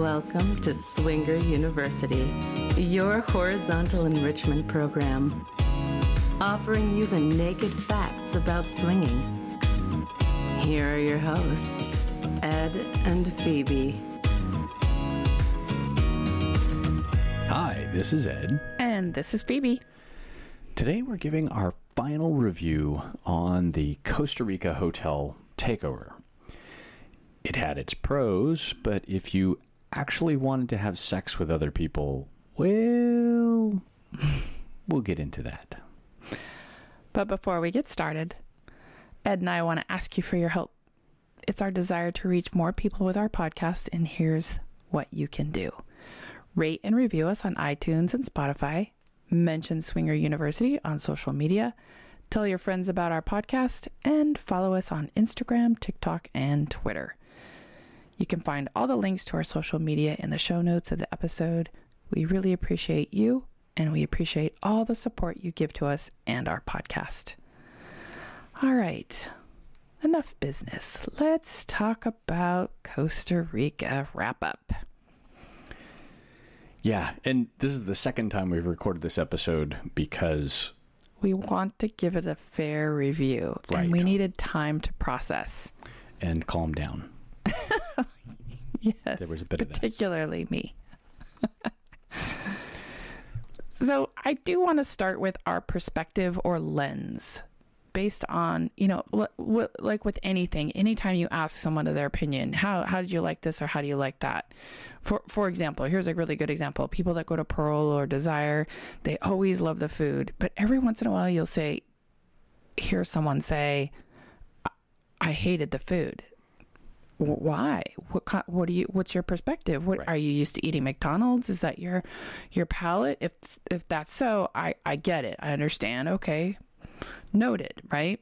Welcome to Swinger University, your horizontal enrichment program, offering you the naked facts about swinging. Here are your hosts, Ed and Phoebe. Hi, this is Ed. And this is Phoebe. Today we're giving our final review on the Costa Rica Hotel Takeover. It had its pros, but if you actually wanted to have sex with other people, well, we'll get into that. But before we get started, Ed and I want to ask you for your help. It's our desire to reach more people with our podcast, and here's what you can do. Rate and review us on iTunes and Spotify. Mention Swinger University on social media. Tell your friends about our podcast, and follow us on Instagram, TikTok, and Twitter. You can find all the links to our social media in the show notes of the episode. We really appreciate you, and we appreciate all the support you give to us and our podcast. All right, enough business. Let's talk about Costa Rica wrap-up. Yeah, and this is the second time we've recorded this episode because we want to give it a fair review, right, and we needed time to process. And calm down. Yes, there was a bit particularly of that. Me. So I do want to start with our perspective or lens based on, like with anything, anytime you ask someone their opinion, how did you like this or how do you like that? For example, here's a really good example. People that go to Pearl or Desire, they always love the food, but every once in a while you'll hear someone say, I hated the food. Why? What's your perspective? Right. Are you used to eating McDonald's? Is that your palate? If that's so, I get it. I understand. Okay. Noted, right?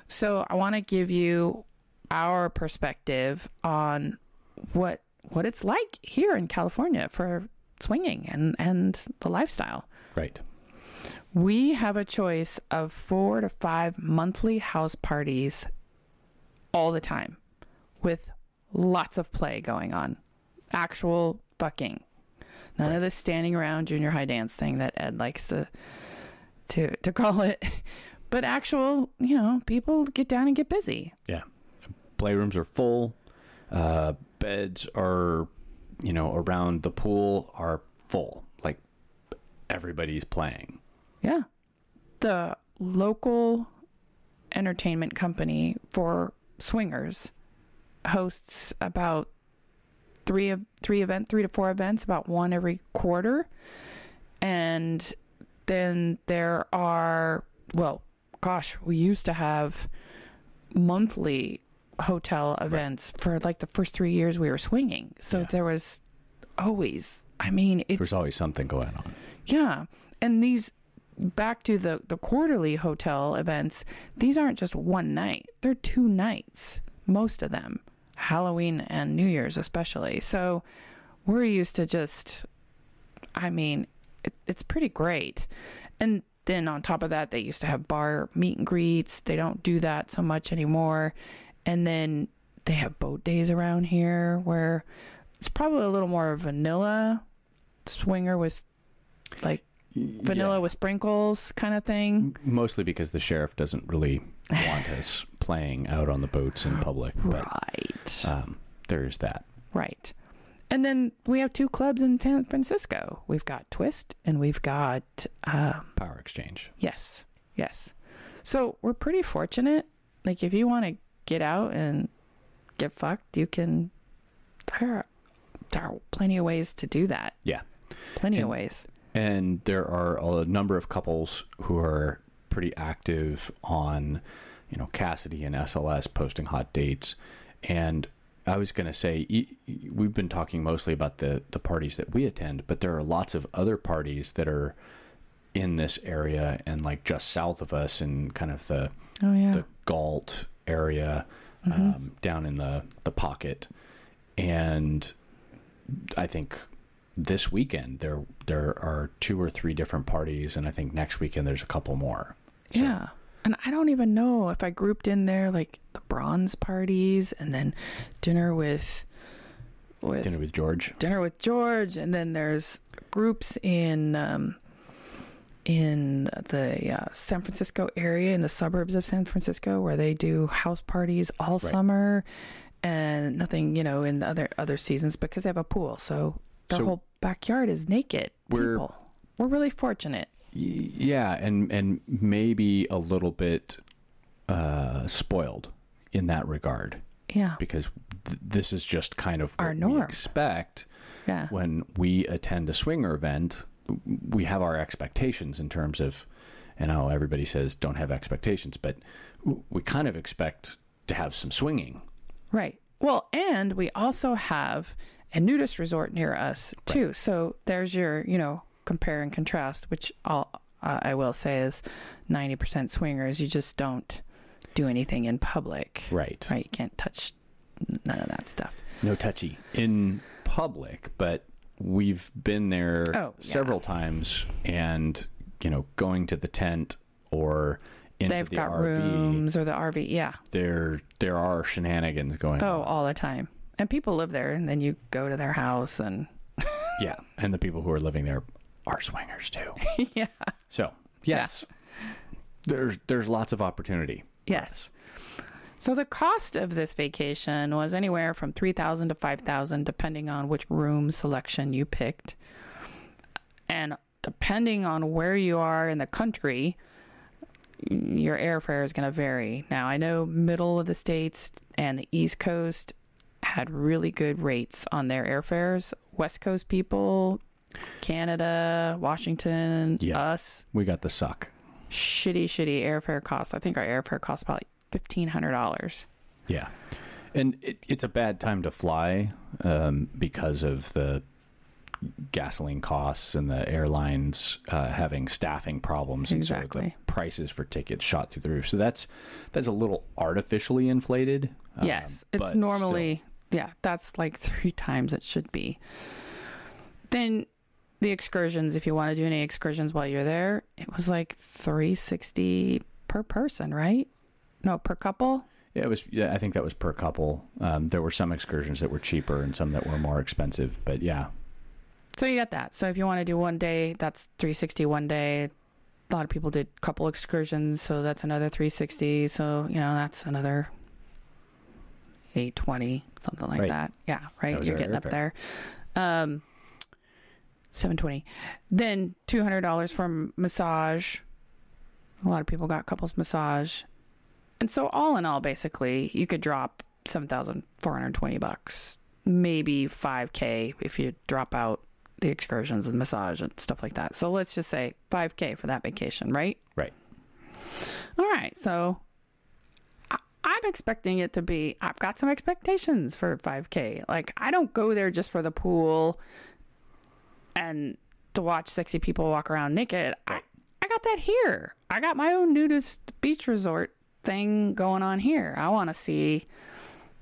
So I want to give you our perspective on what it's like here in California for swinging and the lifestyle. Right. We have a choice of 4 to 5 monthly house parties all the time, with lots of play going on. Actual fucking. None of this standing around junior high dance thing that Ed likes to call it. But actual, people get down and get busy. Yeah. Playrooms are full. Beds are, around the pool are full. Like, everybody's playing. Yeah. The local entertainment company for swingers hosts about 3 to 4 events, about one every quarter. And then there are, we used to have monthly hotel events for like the first 3 years we were swinging. So there was always, there's always something going on. Yeah. And these, back to the quarterly hotel events, these aren't just one night. They're 2 nights, most of them. Halloween and New Year's especially. So we're used to just, it's pretty great. And then on top of that, they used to have bar meet and greets. They don't do that so much anymore. And then they have boat days around here where it's probably a little more vanilla swinger with vanilla with sprinkles kind of thing. Mostly because the sheriff doesn't really want us playing out on the boats in public. But, right. There's that. Right. And then we have 2 clubs in San Francisco. We've got Twist and we've got Power Exchange. Yes. So we're pretty fortunate. Like, if you want to get out and get fucked, you can. There are plenty of ways to do that. Yeah. Plenty of ways. And there are a number of couples who are pretty active on, Cassidy and SLS posting hot dates. And I was going to say, we've been talking mostly about the parties that we attend, but there are lots of other parties that are in this area and like just south of us in kind of the Galt area, down in the pocket. And I think this weekend there are 2 or 3 different parties, and I think next weekend there's a couple more. So. Yeah. And I don't even know if I grouped in there like the bronze parties and then dinner with with Dinner with George. Dinner with George, and then there's groups in the San Francisco area, in the suburbs of San Francisco, where they do house parties all summer, and nothing, in the other seasons because they have a pool. So their whole backyard is naked. We're really fortunate. Yeah, and maybe a little bit spoiled in that regard. Yeah. Because this is just kind of what our norm. We expect when we attend a swinger event. We have our expectations in terms of, everybody says don't have expectations, but we kind of expect to have some swinging. Right. Well, and we also have a nudist resort near us too. Right. So there's your, compare and contrast, which I will say is 90% swingers. You just don't do anything in public. Right. Right. You can't touch none of that stuff. No touchy in public, but we've been there several times, and going to the tent or into They've the got RV, rooms or the RV. Yeah. There are shenanigans going on. All the time. And people live there, and then you go to their house and yeah, and the people who are living there are swingers too. Yeah. So, yes. Yeah. There's lots of opportunity. Yes. So the cost of this vacation was anywhere from $3,000 to $5,000, depending on which room selection you picked. And depending on where you are in the country, your airfare is going to vary. Now, I know middle of the states and the East Coast had really good rates on their airfares. West Coast people, Canada, Washington, us. We got the suck. Shitty airfare costs. I think our airfare costs probably $1,500. Yeah. And it's a bad time to fly because of the gasoline costs and the airlines having staffing problems. Exactly. And so the prices for tickets shot through the roof. So that's a little artificially inflated. Yes. It's normally, that's like 3 times it should be. Then the excursions, if you want to do any excursions while you're there, it was like $360 per person, right? No, per couple? Yeah, I think that was per couple. There were some excursions that were cheaper and some that were more expensive, but yeah. So you got that. So if you want to do one day, that's $360 one day. A lot of people did couple excursions, so that's another $360. So, that's another $820, something like that. Yeah, right? You're getting up there. $720. Then $200 for massage. A lot of people got couples massage. And so all in all, basically, you could drop $7,420, maybe $5,000 if you drop out the excursions and massage and stuff like that. So let's just say $5,000 for that vacation, right? Right. All right. So I'm expecting it to be, I've got some expectations for $5,000. Like, I don't go there just for the pool and to watch sexy people walk around naked. I got that here. I got my own nudist beach resort thing going on here. I want to see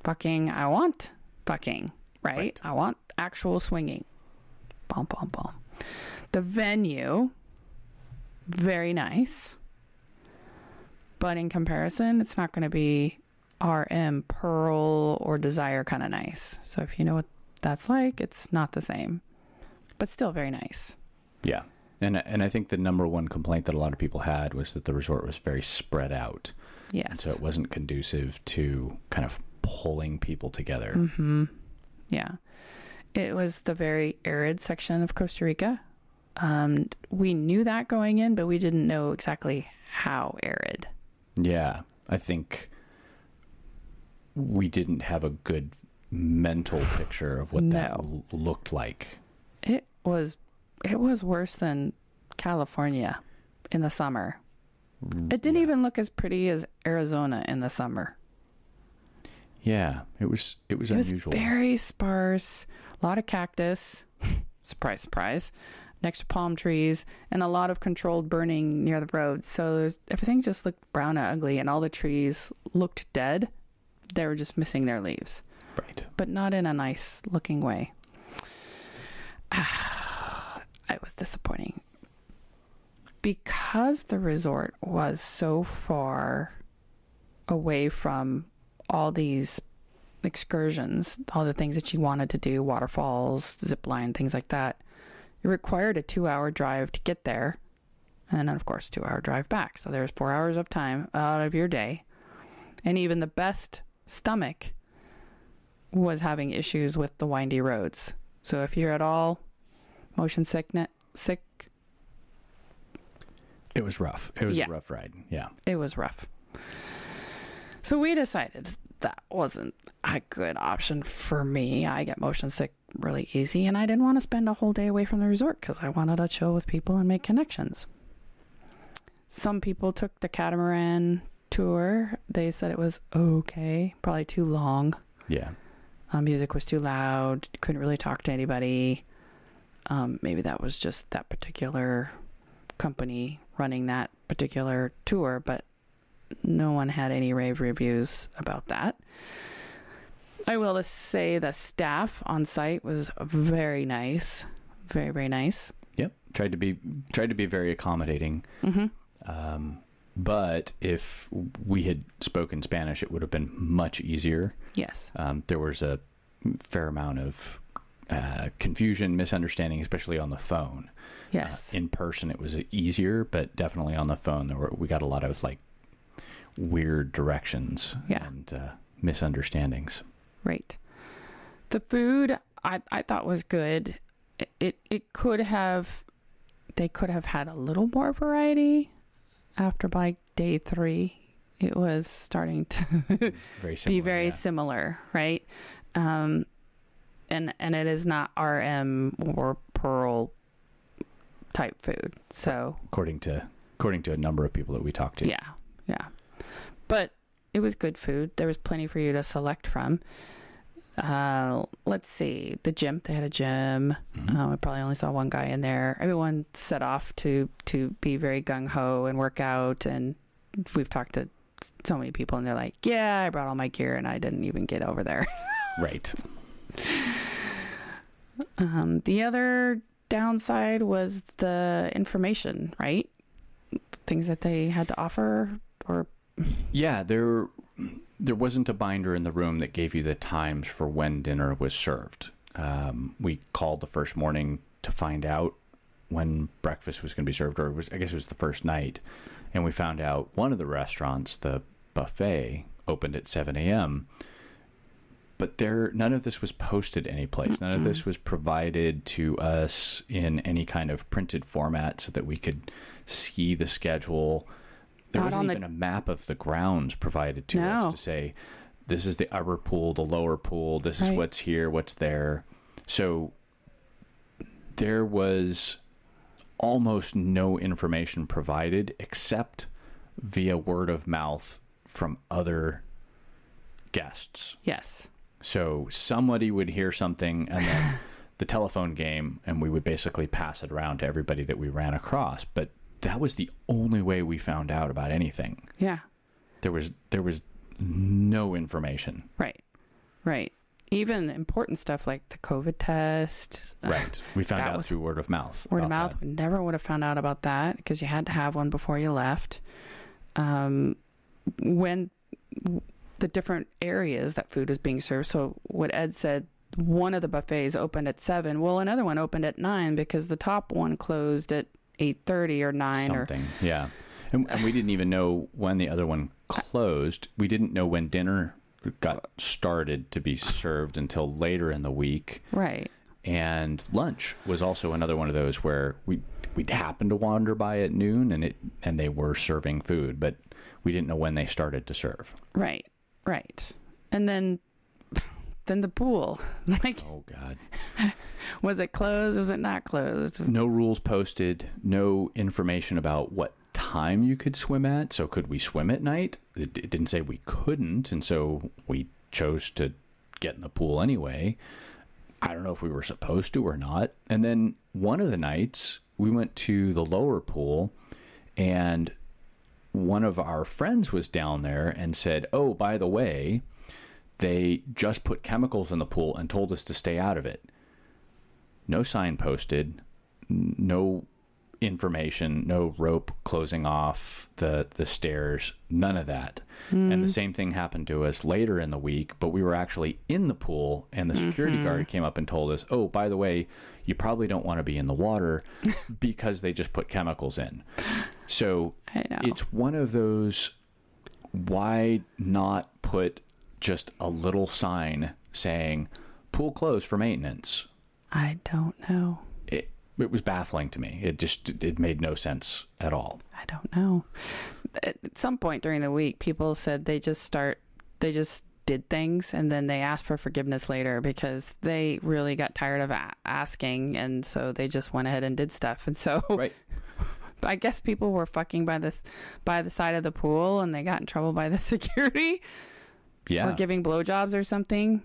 fucking. I want fucking, right? I want actual swinging. Bum, bum, bum. The venue, very nice. But in comparison, it's not going to be RM, Pearl, or Desire kind of nice. So if you know what that's like, it's not the same. But still very nice. Yeah. And I think the number one complaint that a lot of people had was that the resort was very spread out. Yes. And so it wasn't conducive to kind of pulling people together. Mm-hmm. Yeah. It was the very arid section of Costa Rica. We knew that going in, but we didn't know exactly how arid. Yeah. I think we didn't have a good mental picture of what that looked like. It was worse than California in the summer. It didn't even look as pretty as Arizona in the summer. Yeah, it was unusual. It was very sparse, a lot of cactus, surprise, surprise, next to palm trees, and a lot of controlled burning near the road. So everything just looked brown and ugly, and all the trees looked dead. They were just missing their leaves. Right. But not in a nice looking way. It was disappointing. Because the resort was so far away from all these excursions, all the things that you wanted to do, waterfalls, zip line, things like that, it required a 2-hour drive to get there. And then, of course, 2-hour drive back. So there's 4 hours of time out of your day. And even the best stomach was having issues with the windy roads. So if you're at all motion sick, it was rough. It was a rough ride. Yeah. It was rough. So we decided that wasn't a good option for me. I get motion sick really easy, and I didn't want to spend a whole day away from the resort because I wanted to chill with people and make connections. Some people took the catamaran tour. They said it was okay, probably too long. Yeah. Music was too loud. Couldn't really talk to anybody. Maybe that was just that particular company running that particular tour, but no one had any rave reviews about that. I will say the staff on site was very nice. Very, very nice. Yep. Tried to be very accommodating. Mm-hmm. But if we had spoken Spanish, it would have been much easier. Yes. There was a fair amount of confusion, misunderstanding, especially on the phone. Yes. In person, it was easier, but definitely on the phone, we got a lot of like weird directions and misunderstandings. Right. The food I thought was good. It could have, they could have had a little more variety after like day 3. It was starting to be very similar, right? And it is not RM or Pearl type food. So according to a number of people that we talked to. Yeah. But it was good food. There was plenty for you to select from. Let's see. The gym, they had a gym. Mm-hmm. I probably only saw one guy in there. Everyone set off to be very gung-ho and work out. And we've talked to so many people and they're like, yeah, I brought all my gear and I didn't even get over there. Right. The other downside was the information, right? Things that they had to offer or... Yeah, there wasn't a binder in the room that gave you the times for when dinner was served. We called the first morning to find out when breakfast was going to be served, or I guess it was the first night. And we found out one of the restaurants, the buffet, opened at 7 a.m., but none of this was posted anyplace. None of this was provided to us in any kind of printed format so that we could see the schedule. There wasn't even a map of the grounds provided to us to say, this is the upper pool, the lower pool, this is what's here, what's there. So there was almost no information provided except via word of mouth from other guests. Yes. So somebody would hear something and then the telephone game, and we would basically pass it around to everybody that we ran across. But that was the only way we found out about anything. Yeah. There was no information. Right. Even important stuff like the COVID test. Right. We found out through word of mouth. Word of mouth. We never would have found out about that because you had to have one before you left. When the different areas that food is being served. So what Ed said, one of the buffets opened at 7. Well, another one opened at 9 because the top one closed at 8:30 or 9 something. Yeah. And we didn't even know when the other one closed. We didn't know when dinner got started to be served until later in the week. Right. And lunch was also another one of those where we happened to wander by at noon and they were serving food, but we didn't know when they started to serve. Right. And then the pool. Like, oh God. Was it closed? Was it not closed? No rules posted, no information about what time you could swim at. So could we swim at night? It didn't say we couldn't, and so we chose to get in the pool anyway. I don't know if we were supposed to or not. And then one of the nights we went to the lower pool, and one of our friends was down there and said, oh, by the way, they just put chemicals in the pool and told us to stay out of it. No sign posted, no information, no rope closing off the stairs, none of that. And the same thing happened to us later in the week, but we were actually in the pool, and the security guard came up and told us, oh, by the way, you probably don't want to be in the water because they just put chemicals in. So it's one of those, why not put just a little sign saying pool closed for maintenance? I don't know. It was baffling to me. It made no sense at all. I don't know. At some point during the week, people said they just did things, and then they asked for forgiveness later because they really got tired of asking, and so they just went ahead and did stuff. And so right. I guess people were fucking by the side of the pool, and they got in trouble by the security. Yeah. Or giving blowjobs or something.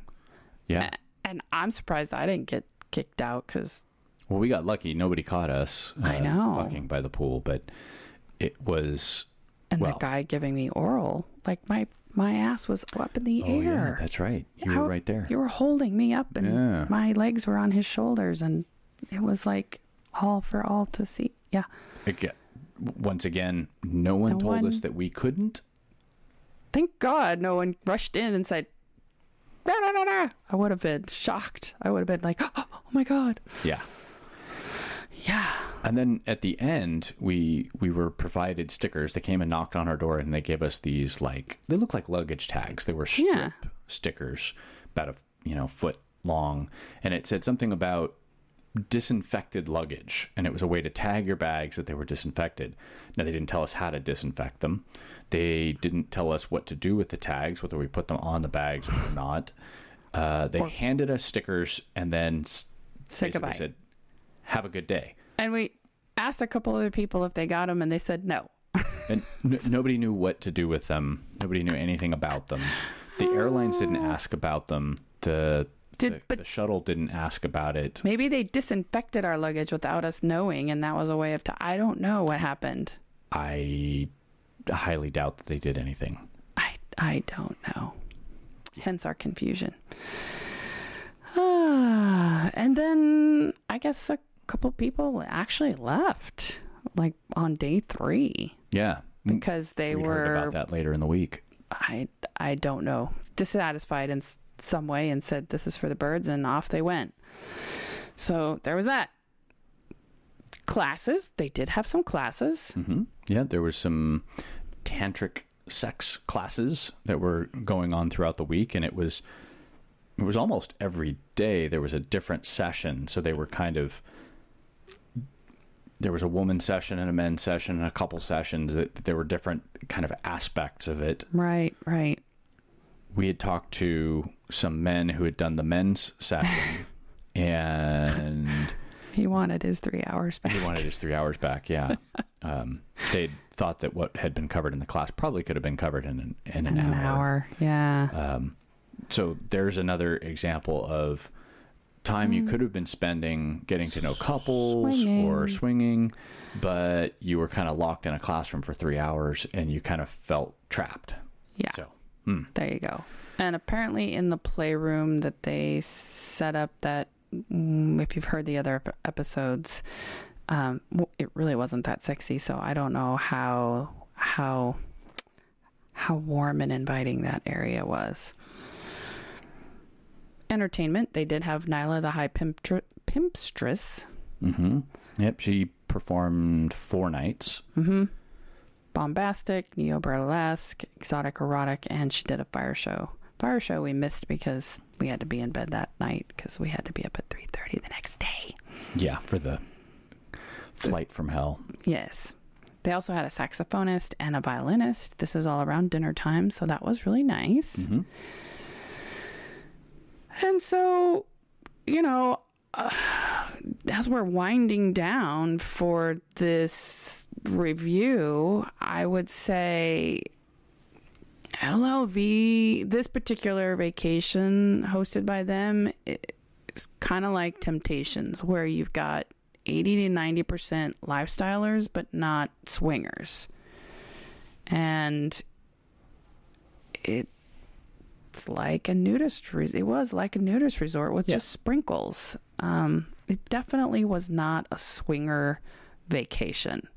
Yeah. And I'm surprised I didn't get kicked out because... Well, we got lucky. Nobody caught us. I know. Fucking by the pool, but it was... And the guy giving me oral, like my ass was up in the air. Yeah, that's right. You were right there. You were holding me up, and my legs were on his shoulders, and it was like all for all to see. Yeah. Again, once again, no one told us that we couldn't. Thank God no one rushed in and said, "No, no, no, no." I would have been shocked. I would have been like, oh my God. Yeah. Yeah. And then at the end, we were provided stickers. They came and knocked on our door, and they gave us these, like, they look like luggage tags. They were strip stickers, about a foot long, and it said something about disinfected luggage, and it was a way to tag your bags that they were disinfected. Now, they didn't tell us how to disinfect them. They didn't tell us what to do with the tags, whether we put them on the bags or not. They handed us stickers and then said goodbye. Said, "Have a good day." And we asked a couple other people if they got them, and they said no. And nobody knew what to do with them. Nobody knew anything about them. The airlines didn't ask about them. The shuttle didn't ask about it. Maybe they disinfected our luggage without us knowing, and that was a way of... I don't know what happened. I highly doubt that they did anything. I don't know. Hence our confusion. And then I guess a couple people actually left, like on day 3. Yeah. Because they were... heard about that later in the week. I don't know. Dissatisfied in some way and said, this is for the birds, and off they went. So there was that. Classes. They did have some classes. Mm-hmm. Yeah, there was some tantric sex classes that were going on throughout the week, and it was almost every day there was a different session. So they were kind of... There was a woman's session and a men's session and a couple sessions. There were different kind of aspects of it. Right. We had talked to some men who had done the men's session, and... He wanted his 3 hours back. He wanted his 3 hours back, yeah. They thought that what had been covered in the class probably could have been covered in an hour. Yeah. So there's another example of time you could have been spending getting to know couples or swinging, but you were kind of locked in a classroom for 3 hours and you kind of felt trapped. Yeah. So, there you go. And apparently in the playroom that they set up, that if you've heard the other episodes, it really wasn't that sexy. So I don't know how warm and inviting that area was. Entertainment. They did have Nyla the High Pimpstress. Mm-hmm. Yep, she performed 4 nights. Mm-hmm. Bombastic, neo-burlesque, exotic erotic, and she did a fire show. Fire show we missed because we had to be in bed that night because we had to be up at 3:30 the next day. Yeah, for the flight from hell. Yes. They also had a saxophonist and a violinist. This is all around dinner time, so that was really nice. Mm-hmm. And so, as we're winding down for this review, I would say LLV, this particular vacation hosted by them, is kind of like Temptations, where you've got 80 to 90% lifestylers, but not swingers. And it's like a nudist it was like a nudist resort with just sprinkles. It definitely was not a swinger vacation.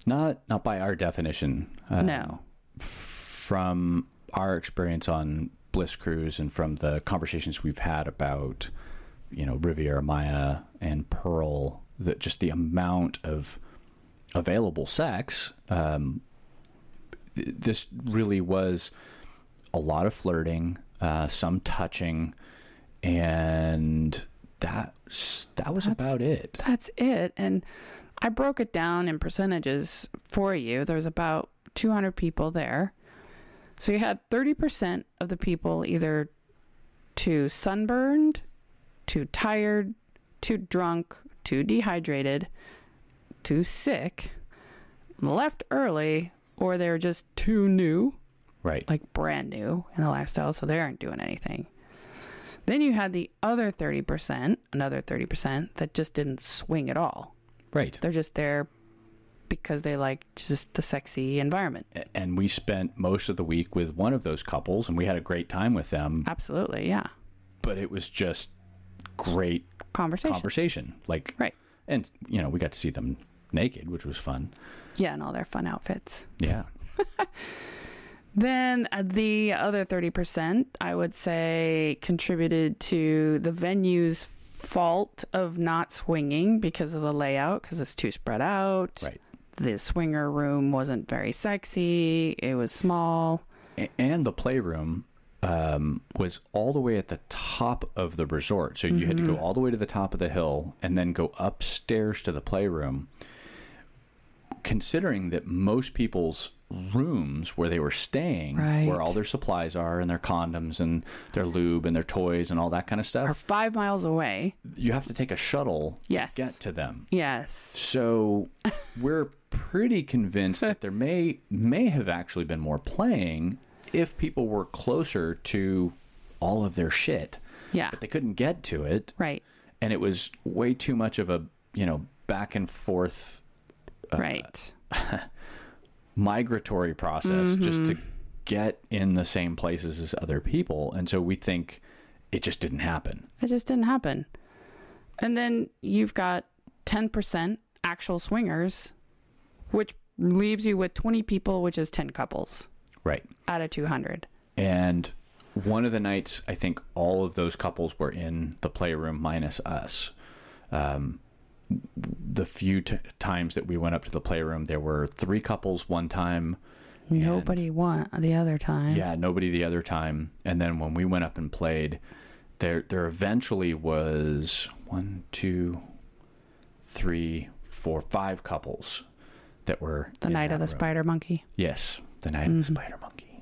Not by our definition. No. From our experience on Bliss Cruise and from the conversations we've had about, Riviera Maya and Pearl, that just the amount of available sex, this really was a lot of flirting, some touching, and that was about it. That's it. And I broke it down in percentages for you. There's about 200 people there. So you had 30% of the people either too sunburned, too tired, too drunk, too dehydrated, too sick, left early, or they're just too new. Right. Like brand new in the lifestyle, so they aren't doing anything. Then you had the other 30%, another 30% that just didn't swing at all. Right. They're just there because they like just the sexy environment. And we spent most of the week with one of those couples, and we had a great time with them. Absolutely, yeah. But it was just great conversation. Like, right. And, we got to see them naked, which was fun. Yeah, and all their fun outfits. Yeah. Then the other 30%, I would say, contributed to the venue's fault of not swinging because of the layout, because it's too spread out. Right. The swinger room wasn't very sexy. It was small. And the playroom was all the way at the top of the resort. So you had to go all the way to the top of the hill and then go upstairs to the playroom. Considering that most people's rooms where they were staying, right, where all their supplies are and their condoms and their lube and their toys and all that kind of stuff, are 5 miles away. You have to take a shuttle to get to them. Yes. So we're pretty convinced that there may have actually been more playing if people were closer to all of their shit. Yeah. But they couldn't get to it. Right. And it was way too much of a, back and forth right. migratory process just to get in the same places as other people. And so we think it just didn't happen. It just didn't happen. And then you've got 10% actual swingers, which leaves you with 20 people, which is 10 couples. Right. Out of 200. And one of the nights, I think all of those couples were in the playroom minus us. The few times that we went up to the playroom, there were 3 couples one time. Nobody won the other time. Yeah, nobody the other time. And then when we went up and played, there eventually was 1, 2, 3, 4, 5 couples that were the night of the spider monkey. Yes, the night of the spider monkey.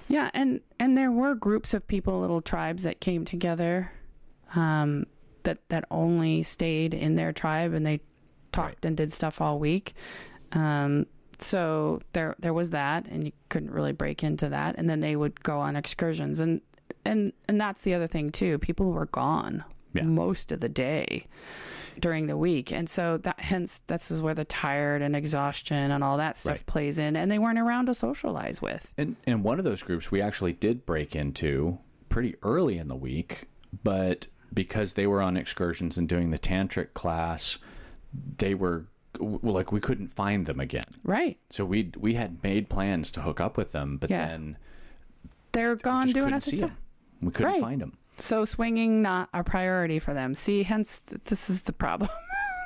Yeah, and there were groups of people, little tribes that came together. That only stayed in their tribe, and they talked and did stuff all week. So there was that, and you couldn't really break into that. And then they would go on excursions, and that's the other thing too. People were gone most of the day during the week, and so this is where the tired and exhaustion and all that stuff plays in. And they weren't around to socialize with. And one of those groups we actually did break into pretty early in the week, but because they were on excursions and doing the tantric class, they were like, we couldn't find them again. Right. So we had made plans to hook up with them, but then they're gone doing other stuff. We couldn't find them. So swinging, not a priority for them. See, hence this is the problem.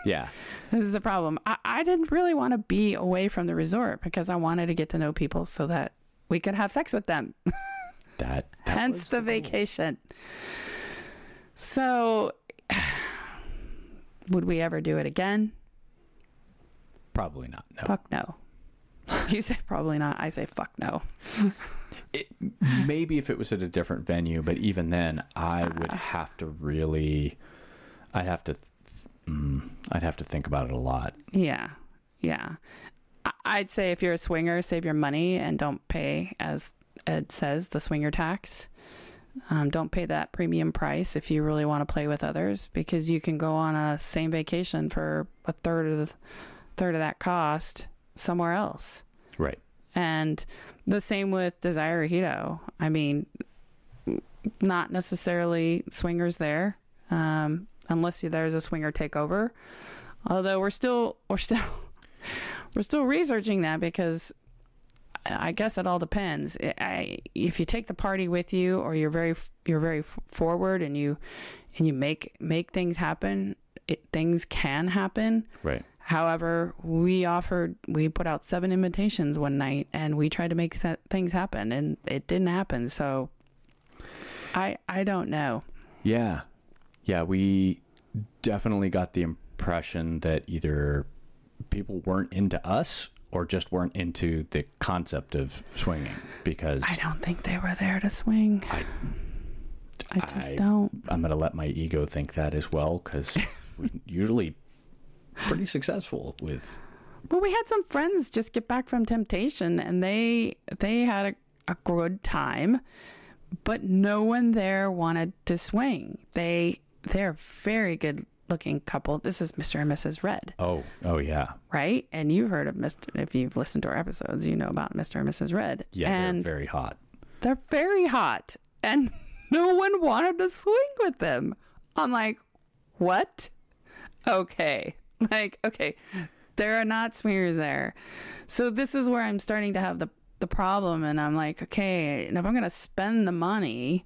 Yeah. This is the problem. I didn't really want to be away from the resort because I wanted to get to know people so that we could have sex with them. that hence the vacation. So, would we ever do it again? Probably not. No. Fuck no. You say probably not. I say fuck no. Maybe if it was at a different venue, but even then, I would have to really. I'd have to think about it a lot. Yeah, yeah. I'd say if you're a swinger, save your money and don't pay, as Ed says, the swinger tax. Don't pay that premium price if you really want to play with others, because you can go on a same vacation for a third of that cost somewhere else. Right. And the same with Desire Hito. I mean, not necessarily swingers there, unless there's a swinger takeover Although we're still researching that, because I guess it all depends. If you take the party with you, or you're very forward and you make things happen, things can happen. Right. However, we put out 7 invitations one night, and we tried to make things happen, and it didn't happen. So I don't know. Yeah. Yeah, we definitely got the impression that either people weren't into us or just weren't into the concept of swinging, because I don't think they were there to swing. I just don't. I'm going to let my ego think that as well, because we're usually pretty successful with... Well, we had some friends just get back from Temptation, and they had a good time, but no one there wanted to swing. They're very good looking couple. This is Mr. and Mrs. Red. Oh yeah. Right? And you've heard of if you've listened to our episodes, you know about Mr. and Mrs. Red. Yeah, and they're very hot. They're very hot. And no one wanted to swing with them. I'm like, what? Okay. Okay. There are not swingers there. So this is where I'm starting to have the problem. And I'm like, okay, and if I'm going to spend the money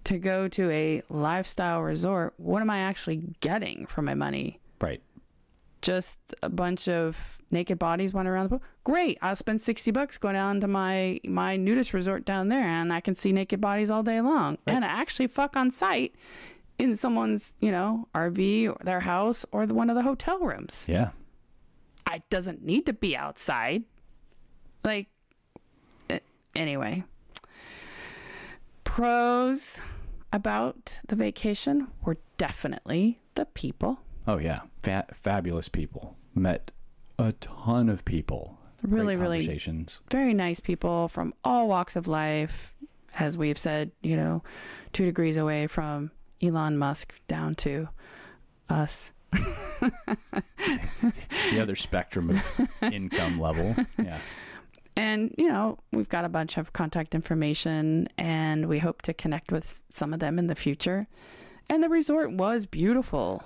to go to a lifestyle resort, what am I actually getting for my money? Right. Just a bunch of naked bodies wandering around the pool. Great. I'll spend $60 going down to my nudist resort down there, and I can see naked bodies all day long. Right. And I actually fuck on site in someone's, RV or their house or one of the hotel rooms. Yeah. It doesn't need to be outside. Anyway. Pros about the vacation were definitely the people. Oh yeah, fabulous people. Met a ton of people. Really conversations. Very nice people from all walks of life. As we've said, 2 degrees away from Elon Musk down to us. The other spectrum of income level. Yeah. And, we've got a bunch of contact information, and we hope to connect with some of them in the future. And the resort was beautiful.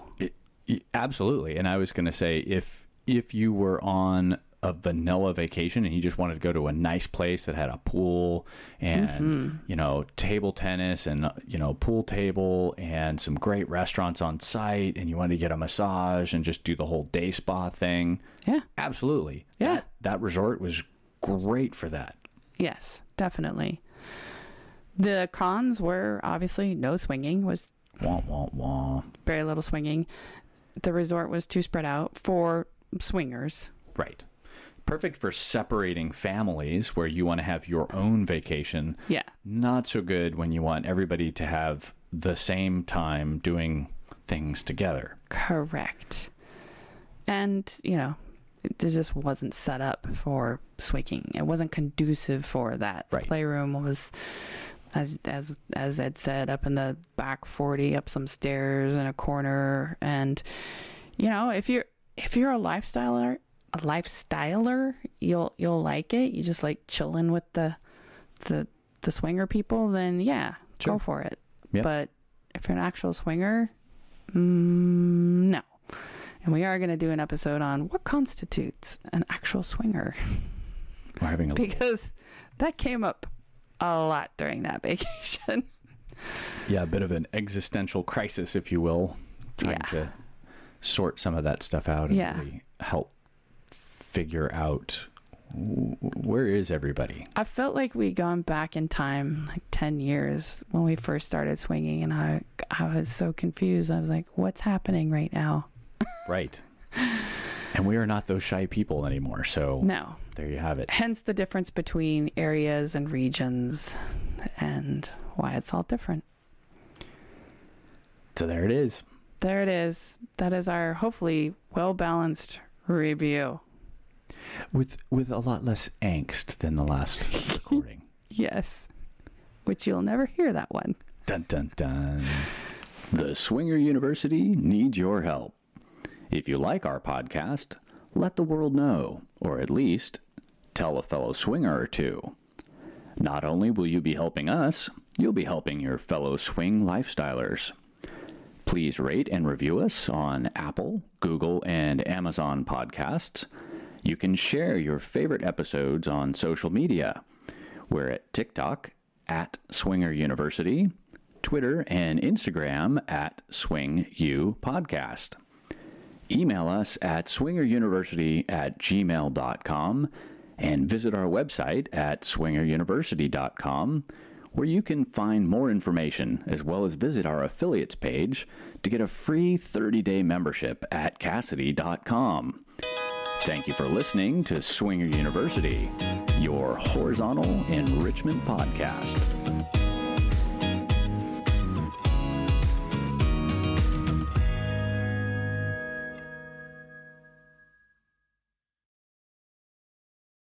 Absolutely. And I was going to say, if you were on a vanilla vacation and you just wanted to go to a nice place that had a pool and, table tennis and, pool table and some great restaurants on site, and you wanted to get a massage and just do the whole day spa thing. Yeah. Absolutely. Yeah. That resort was great for that. Yes, definitely. The cons were obviously no swinging, was wah, wah, wah. Very little swinging. The resort was too spread out for swingers. Right. Perfect for separating families where you want to have your own vacation. Yeah. Not so good when you want everybody to have the same time doing things together. Correct. And, it just wasn't set up for swinging. It wasn't conducive for that. Right. The Playroom was, as Ed said, up in the back 40, up some stairs in a corner. And, if you're a lifestyler, you'll like it. You just like chilling with the swinger people, then yeah, sure. Go for it. Yep. But if you're an actual swinger, no. And we are going to do an episode on what constitutes an actual swinger. We're having because that came up a lot during that vacation. Yeah, a bit of an existential crisis, if you will, trying to sort some of that stuff out and really help figure out where is everybody. I felt like we'd gone back in time like 10 years when we first started swinging, and I was so confused. I was like, what's happening right now? Right. And we are not those shy people anymore. So no, there you have it. Hence the difference between areas and regions and why it's all different. So there it is. There it is. That is our hopefully well-balanced review. With a lot less angst than the last recording. Yes. Which you'll never hear that one. Dun, dun, dun. The Swinger University needs your help. If you like our podcast, let the world know, or at least tell a fellow swinger or two. Not only will you be helping us, you'll be helping your fellow swing lifestylers. Please rate and review us on Apple, Google, and Amazon podcasts. You can share your favorite episodes on social media. We're at TikTok at Swinger University, Twitter and Instagram at SwingU Podcast. Email us at swingeruniversity@gmail.com and visit our website at swingeruniversity.com, where you can find more information as well as visit our affiliates page to get a free 30-day membership at Cassidy.com. Thank you for listening to Swinger University, your horizontal enrichment podcast.